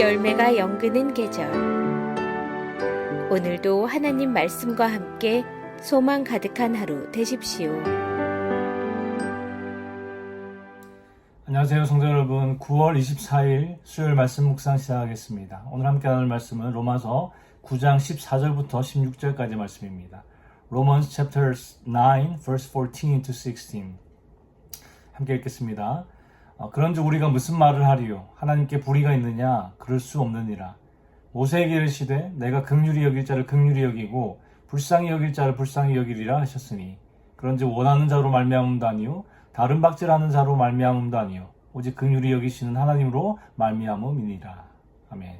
열매가 연근은 계절. 오늘도 하나님 말씀과 함께 소망 가득한 하루 되십시오. 안녕하세요, 성도 여러분. 9월 24일 수요일 말씀 묵상 시작하겠습니다. 오늘 함께 나눌 말씀은 로마서 9장 14절부터 16절까지 말씀입니다. Romans chapter 9 verse 14 to 16. 함께 읽겠습니다. 그런즉 우리가 무슨 말을 하리요? 하나님께 불의가 있느냐? 그럴 수 없느니라. 모세에게 이르시되 내가 긍휼히 여길 자를 긍휼히 여기고 불쌍히 여길 자를 불쌍히 여기리라 하셨으니 그런즉 원하는 자로 말미암음도 아니요 다른 박질하는 자로 말미암음도 아니요 오직 긍휼히 여기시는 하나님으로 말미암음이니라. 아멘.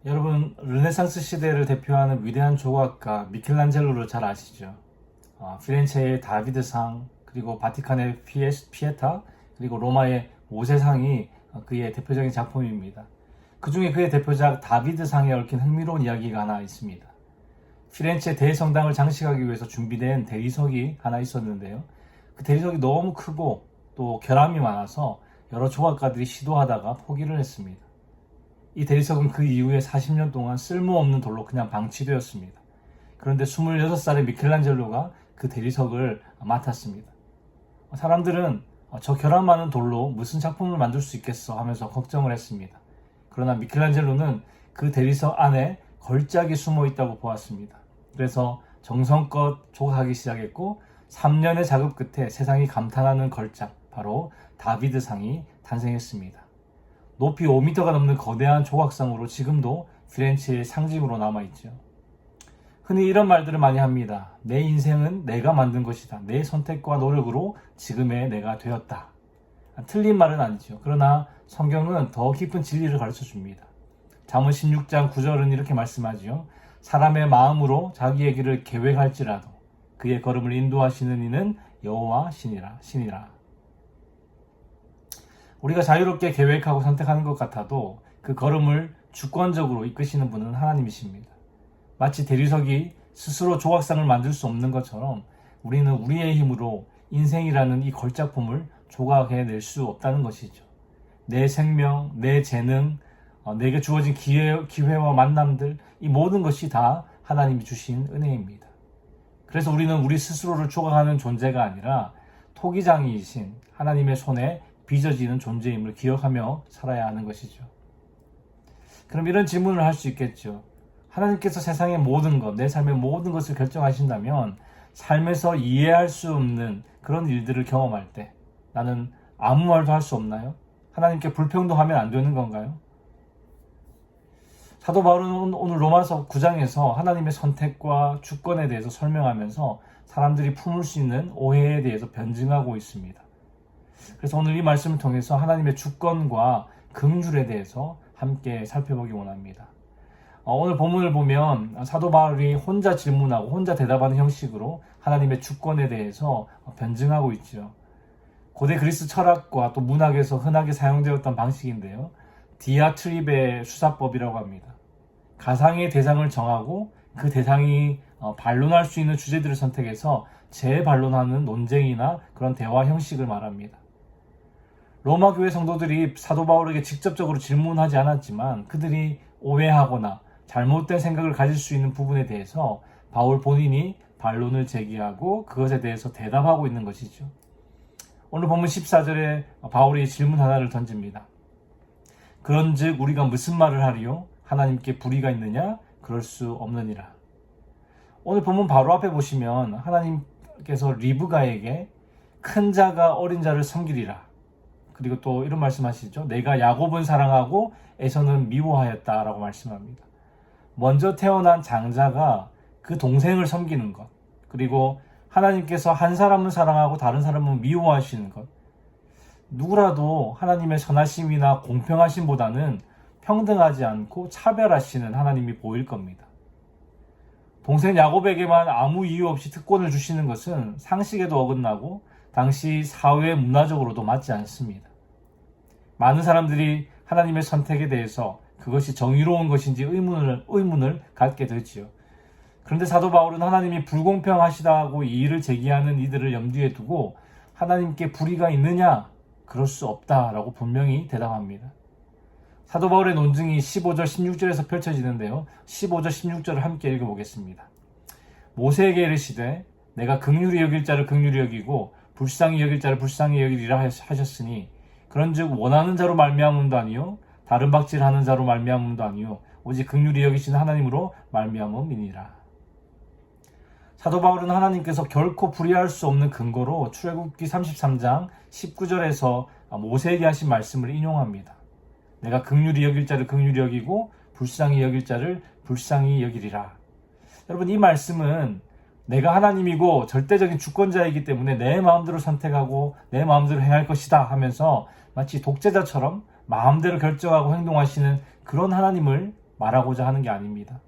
여러분, 르네상스 시대를 대표하는 위대한 조각가 미켈란젤로를 잘 아시죠? 피렌체의 다비드상, 그리고 바티칸의 피에타, 그리고 로마의 모세상이 그의 대표적인 작품입니다. 그 중에 그의 대표작 다비드상에 얽힌 흥미로운 이야기가 하나 있습니다. 피렌체 대성당을 장식하기 위해서 준비된 대리석이 하나 있었는데요. 그 대리석이 너무 크고 또 결함이 많아서 여러 조각가들이 시도하다가 포기를 했습니다. 이 대리석은 그 이후에 40년 동안 쓸모없는 돌로 그냥 방치되었습니다. 그런데 26살의 미켈란젤로가 그 대리석을 맡았습니다. 사람들은 저 결함 많은 돌로 무슨 작품을 만들 수 있겠어 하면서 걱정을 했습니다. 그러나 미켈란젤로는 그 대리석 안에 걸작이 숨어 있다고 보았습니다. 그래서 정성껏 조각하기 시작했고 3년의 작업 끝에 세상이 감탄하는 걸작, 바로 다비드상이 탄생했습니다. 높이 5m가 넘는 거대한 조각상으로 지금도 피렌체의 상징으로 남아있죠. 흔히 이런 말들을 많이 합니다. 내 인생은 내가 만든 것이다. 내 선택과 노력으로 지금의 내가 되었다. 틀린 말은 아니죠. 그러나 성경은 더 깊은 진리를 가르쳐 줍니다. 잠언 16장 9절은 이렇게 말씀하지요. 사람의 마음으로 자기의 길을 계획할지라도 그의 걸음을 인도하시는 이는 여호와 신이라. 우리가 자유롭게 계획하고 선택하는 것 같아도 그 걸음을 주권적으로 이끄시는 분은 하나님이십니다. 마치 대리석이 스스로 조각상을 만들 수 없는 것처럼 우리는 우리의 힘으로 인생이라는 이 걸작품을 조각해낼 수 없다는 것이죠. 내 생명, 내 재능, 내게 주어진 기회와 만남들, 이 모든 것이 다 하나님이 주신 은혜입니다. 그래서 우리는 우리 스스로를 조각하는 존재가 아니라 토기장이신 하나님의 손에 빚어지는 존재임을 기억하며 살아야 하는 것이죠. 그럼 이런 질문을 할 수 있겠죠. 하나님께서 세상의 모든 것, 내 삶의 모든 것을 결정하신다면 삶에서 이해할 수 없는 그런 일들을 경험할 때 나는 아무 말도 할 수 없나요? 하나님께 불평등하면 안 되는 건가요? 사도 바울은 오늘 로마서 9장에서 하나님의 선택과 주권에 대해서 설명하면서 사람들이 품을 수 있는 오해에 대해서 변증하고 있습니다. 그래서 오늘 이 말씀을 통해서 하나님의 주권과 긍휼에 대해서 함께 살펴보기 원합니다. 오늘 본문을 보면 사도 바울이 혼자 질문하고 혼자 대답하는 형식으로 하나님의 주권에 대해서 변증하고 있죠. 고대 그리스 철학과 또 문학에서 흔하게 사용되었던 방식인데요. 디아트립의 수사법이라고 합니다. 가상의 대상을 정하고 그 대상이 반론할 수 있는 주제들을 선택해서 재반론하는 논쟁이나 그런 대화 형식을 말합니다. 로마 교회 성도들이 사도 바울에게 직접적으로 질문하지 않았지만 그들이 오해하거나 잘못된 생각을 가질 수 있는 부분에 대해서 바울 본인이 반론을 제기하고 그것에 대해서 대답하고 있는 것이죠. 오늘 본문 14절에 바울이 질문 하나를 던집니다. 그런즉 우리가 무슨 말을 하리요? 하나님께 불의가 있느냐? 그럴 수 없느니라. 오늘 본문 바로 앞에 보시면 하나님께서 리브가에게 큰 자가 어린 자를 섬기리라. 그리고 또 이런 말씀하시죠. 내가 야곱은 사랑하고 에서는 미워하였다라고 말씀합니다. 먼저 태어난 장자가 그 동생을 섬기는 것, 그리고 하나님께서 한 사람은 사랑하고 다른 사람은 미워하시는 것, 누구라도 하나님의 선하심이나 공평하심보다는 평등하지 않고 차별하시는 하나님이 보일 겁니다. 동생 야곱에게만 아무 이유 없이 특권을 주시는 것은 상식에도 어긋나고 당시 사회 문화적으로도 맞지 않습니다. 많은 사람들이 하나님의 선택에 대해서 그것이 정의로운 것인지 의문을 갖게 되지요. 그런데 사도 바울은 하나님이 불공평하시다고 이의를 제기하는 이들을 염두에 두고 하나님께 불의가 있느냐? 그럴 수 없다라고 분명히 대답합니다. 사도 바울의 논증이 15절, 16절에서 펼쳐지는데요. 15절, 16절을 함께 읽어보겠습니다. 모세에게 이르시되 내가 긍휼히 여길 자를 긍휼히 여기고 불쌍히 여길 자를 불쌍히 여기리라 하셨으니 그런즉 원하는 자로 말미암음도 아니요 다른 박질하는 자로 말미암음도 아니요 오직 긍휼히 여기시는 하나님으로 말미암음이니라. 사도 바울은 하나님께서 결코 불의할 수 없는 근거로 출애굽기 33장 19절에서 모세에게 하신 말씀을 인용합니다. 내가 긍휼히 여길 자를 긍휼히 여기고 불쌍히 여길 자를 불쌍히 여기리라. 여러분, 이 말씀은 내가 하나님이고 절대적인 주권자이기 때문에 내 마음대로 선택하고 내 마음대로 행할 것이다 하면서 마치 독재자처럼 마음대로 결정하고 행동하시는 그런 하나님을 말하고자 하는 게 아닙니다.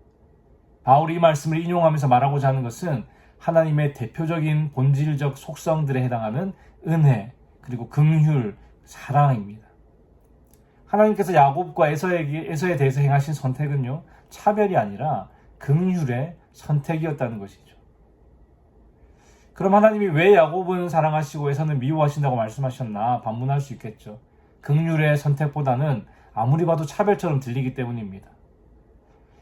바울이 이 말씀을 인용하면서 말하고자 하는 것은 하나님의 대표적인 본질적 속성들에 해당하는 은혜, 그리고 긍휼, 사랑입니다. 하나님께서 야곱과 에서에 대해서 행하신 선택은요, 차별이 아니라 긍휼의 선택이었다는 것이죠. 그럼 하나님이 왜 야곱은 사랑하시고 에서는 미워하신다고 말씀하셨나 반문할 수 있겠죠. 긍휼의 선택보다는 아무리 봐도 차별처럼 들리기 때문입니다.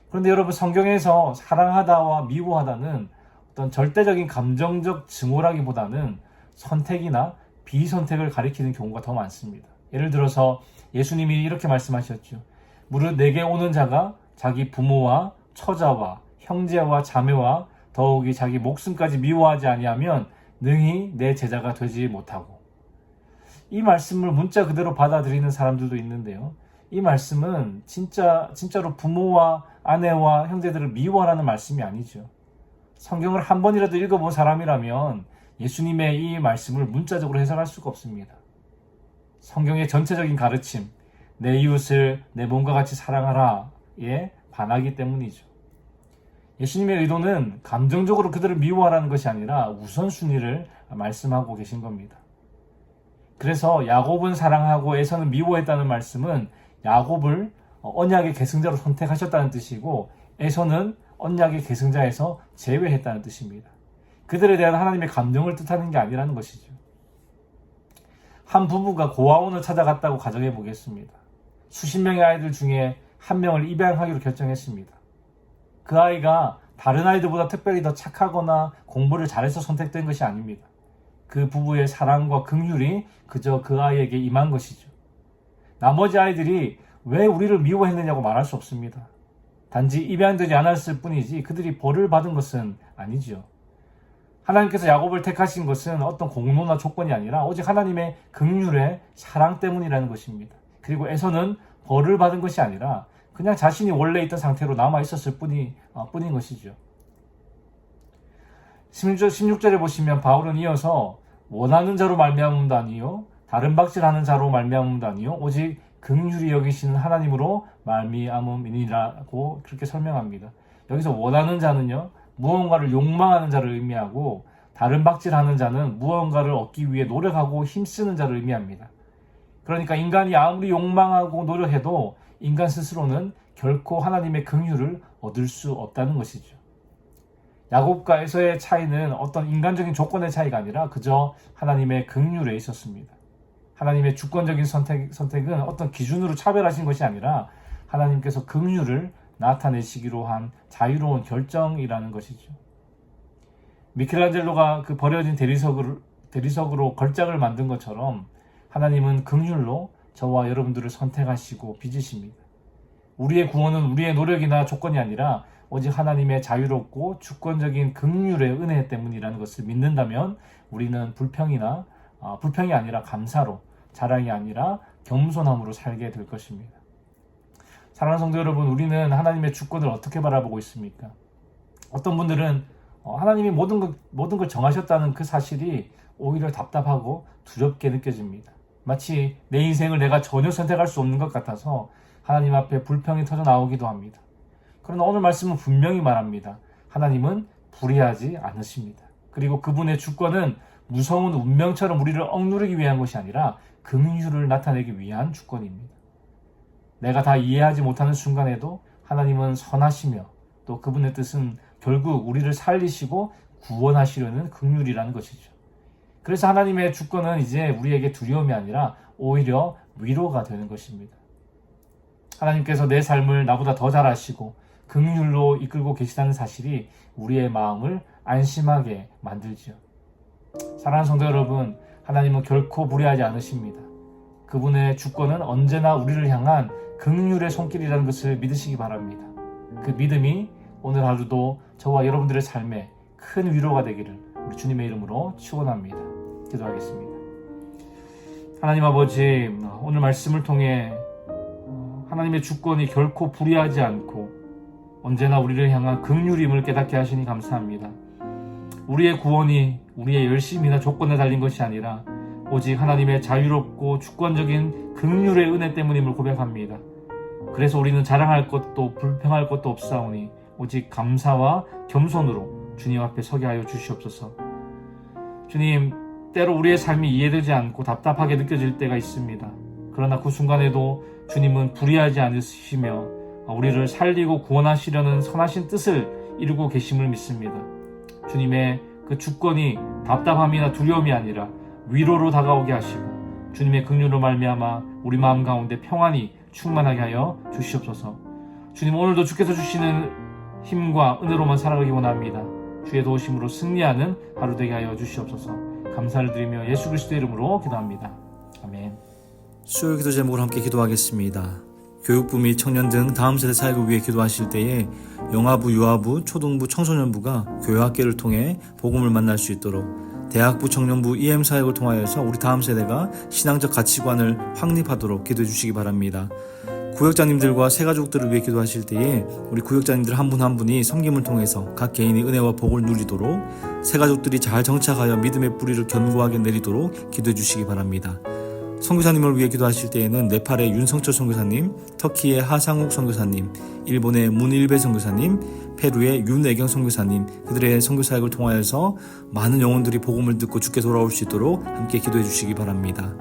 그런데 여러분, 성경에서 사랑하다와 미워하다는 어떤 절대적인 감정적 증오라기보다는 선택이나 비선택을 가리키는 경우가 더 많습니다. 예를 들어서 예수님이 이렇게 말씀하셨죠. 무릇 내게 오는 자가 자기 부모와 처자와 형제와 자매와 더욱이 자기 목숨까지 미워하지 아니하면 능히 내 제자가 되지 못하고. 이 말씀을 문자 그대로 받아들이는 사람들도 있는데요. 이 말씀은 진짜로 부모와 아내와 형제들을 미워하라는 말씀이 아니죠. 성경을 한 번이라도 읽어본 사람이라면 예수님의 이 말씀을 문자적으로 해석할 수가 없습니다. 성경의 전체적인 가르침, 내 이웃을 내 몸과 같이 사랑하라에 반하기 때문이죠. 예수님의 의도는 감정적으로 그들을 미워하라는 것이 아니라 우선순위를 말씀하고 계신 겁니다. 그래서 야곱은 사랑하고 에서는 미워했다는 말씀은 야곱을 언약의 계승자로 선택하셨다는 뜻이고 에서는 언약의 계승자에서 제외했다는 뜻입니다. 그들에 대한 하나님의 감정을 뜻하는 게 아니라는 것이죠. 한 부부가 고아원을 찾아갔다고 가정해 보겠습니다. 수십 명의 아이들 중에 한 명을 입양하기로 결정했습니다. 그 아이가 다른 아이들보다 특별히 더 착하거나 공부를 잘해서 선택된 것이 아닙니다. 그 부부의 사랑과 긍휼이 그저 그 아이에게 임한 것이죠. 나머지 아이들이 왜 우리를 미워했느냐고 말할 수 없습니다. 단지 입양되지 않았을 뿐이지 그들이 벌을 받은 것은 아니죠. 하나님께서 야곱을 택하신 것은 어떤 공로나 조건이 아니라 오직 하나님의 긍휼의 사랑 때문이라는 것입니다. 그리고 에서는 벌을 받은 것이 아니라 그냥 자신이 원래 있던 상태로 남아 있었을 뿐인 것이죠. 16절에 보시면 바울은 이어서 원하는 자로 말미암음도 아니요 다른 박질하는 자로 말미암음도 아니요 오직 긍휼히 여기시는 하나님으로 말미암음이니라고 그렇게 설명합니다. 여기서 원하는 자는요 무언가를 욕망하는 자를 의미하고 다른 박질하는 자는 무언가를 얻기 위해 노력하고 힘쓰는 자를 의미합니다. 그러니까 인간이 아무리 욕망하고 노력해도 인간 스스로는 결코 하나님의 긍휼을 얻을 수 없다는 것이죠. 야곱과 에서의 차이는 어떤 인간적인 조건의 차이가 아니라 그저 하나님의 긍휼에 있었습니다. 하나님의 주권적인 선택은 어떤 기준으로 차별하신 것이 아니라 하나님께서 긍휼을 나타내시기로 한 자유로운 결정이라는 것이죠. 미켈란젤로가 그 버려진 대리석으로 걸작을 만든 것처럼 하나님은 긍휼로 저와 여러분들을 선택하시고 빚으십니다. 우리의 구원은 우리의 노력이나 조건이 아니라 오직 하나님의 자유롭고 주권적인 긍휼의 은혜 때문이라는 것을 믿는다면 우리는 불평이 아니라 감사로, 자랑이 아니라 겸손함으로 살게 될 것입니다. 사랑하는 성도 여러분, 우리는 하나님의 주권을 어떻게 바라보고 있습니까? 어떤 분들은 하나님이 모든 걸 정하셨다는 그 사실이 오히려 답답하고 두렵게 느껴집니다. 마치 내 인생을 내가 전혀 선택할 수 없는 것 같아서 하나님 앞에 불평이 터져 나오기도 합니다. 그러나 오늘 말씀은 분명히 말합니다. 하나님은 불의하지 않으십니다. 그리고 그분의 주권은 무서운 운명처럼 우리를 억누르기 위한 것이 아니라 긍휼을 나타내기 위한 주권입니다. 내가 다 이해하지 못하는 순간에도 하나님은 선하시며 또 그분의 뜻은 결국 우리를 살리시고 구원하시려는 긍휼이라는 것이죠. 그래서 하나님의 주권은 이제 우리에게 두려움이 아니라 오히려 위로가 되는 것입니다. 하나님께서 내 삶을 나보다 더 잘 아시고 긍휼로 이끌고 계시다는 사실이 우리의 마음을 안심하게 만들지요. 사랑하는 성도 여러분, 하나님은 결코 무례하지 않으십니다. 그분의 주권은 언제나 우리를 향한 긍휼의 손길이라는 것을 믿으시기 바랍니다. 그 믿음이 오늘 하루도 저와 여러분들의 삶에 큰 위로가 되기를 우리 주님의 이름으로 축원합니다. 기도하겠습니다. 하나님 아버지, 오늘 말씀을 통해 하나님의 주권이 결코 불의하지 않고 언제나 우리를 향한 긍휼임을 깨닫게 하시니 감사합니다. 우리의 구원이 우리의 열심이나 조건에 달린 것이 아니라 오직 하나님의 자유롭고 주권적인 긍휼의 은혜 때문임을 고백합니다. 그래서 우리는 자랑할 것도 불평할 것도 없사오니 오직 감사와 겸손으로 주님 앞에 서게 하여 주시옵소서. 주님, 때로 우리의 삶이 이해되지 않고 답답하게 느껴질 때가 있습니다. 그러나 그 순간에도 주님은 불의하지 않으시며 우리를 살리고 구원하시려는 선하신 뜻을 이루고 계심을 믿습니다. 주님의 그 주권이 답답함이나 두려움이 아니라 위로로 다가오게 하시고 주님의 긍휼로 말미암아 우리 마음 가운데 평안이 충만하게 하여 주시옵소서. 주님, 오늘도 주께서 주시는 힘과 은혜로만 살아가기 원합니다. 주의 도우심으로 승리하는 하루 되게 하여 주시옵소서. 감사를 드리며 예수 그리스도의 이름으로 기도합니다. 아멘. 수요 기도 제목을 함께 기도하겠습니다. 교육부 및 청년 등 다음 세대 사역을 위해 기도하실 때에 영아부, 유아부, 초등부, 청소년부가 교회학교를 통해 복음을 만날 수 있도록 대학부, 청년부, EM 사역을 통하여서 우리 다음 세대가 신앙적 가치관을 확립하도록 기도해 주시기 바랍니다. 구역장님들과 새가족들을 위해 기도하실 때에 우리 구역장님들 한 분 한 분이 섬김을 통해서 각 개인이 은혜와 복을 누리도록 새가족들이 잘 정착하여 믿음의 뿌리를 견고하게 내리도록 기도해 주시기 바랍니다. 선교사님을 위해 기도하실 때에는 네팔의 윤성철 선교사님, 터키의 하상욱 선교사님, 일본의 문일배 선교사님, 페루의 윤애경 선교사님, 그들의 선교사역을 통하여서 많은 영혼들이 복음을 듣고 주께 돌아올 수 있도록 함께 기도해 주시기 바랍니다.